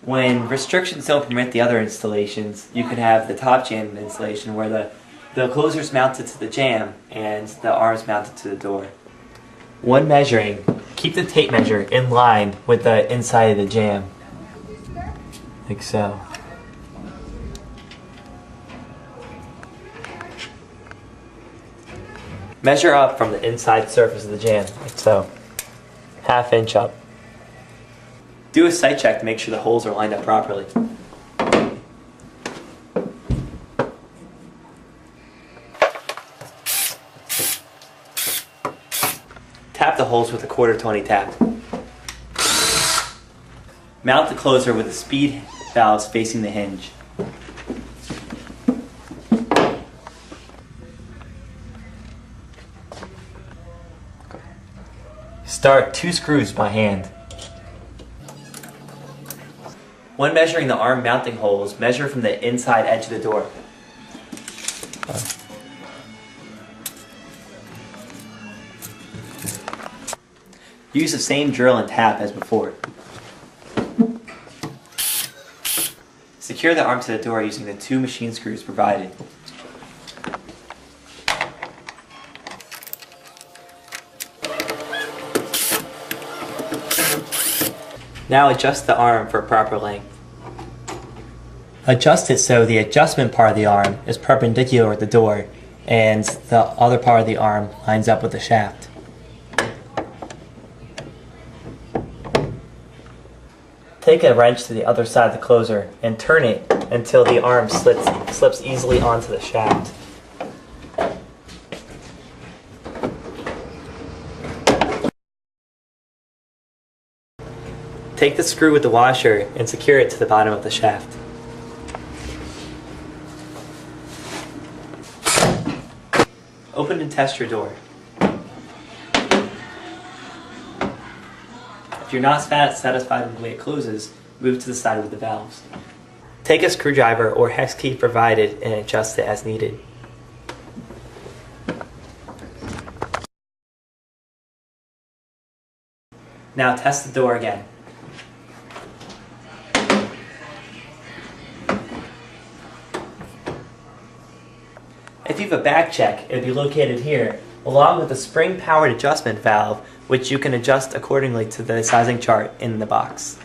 When restrictions don't permit the other installations, you could have the top jam installation where the closer's mounted to the jam and the arm's mounted to the door. When measuring, keep the tape measure in line with the inside of the jam, like so. Measure up from the inside surface of the jam, like so. ½ inch up. Do a sight check to make sure the holes are lined up properly. Tap the holes with a 1/4 tap. Mount the closer with the speed valves facing the hinge. Start 2 screws by hand. When measuring the arm mounting holes, measure from the inside edge of the door. Use the same drill and tap as before. Secure the arm to the door using the 2 machine screws provided. Now adjust the arm for proper length. Adjust it so the adjustment part of the arm is perpendicular with the door and the other part of the arm lines up with the shaft. Take a wrench to the other side of the closer and turn it until the arm slips easily onto the shaft. Take the screw with the washer and secure it to the bottom of the shaft. Open and test your door. If you're not satisfied with the way it closes, move to the side with the valves. Take a screwdriver or hex key provided and adjust it as needed. Now test the door again. If you have a back check, it would be located here, along with the spring-powered adjustment valve, which you can adjust accordingly to the sizing chart in the box.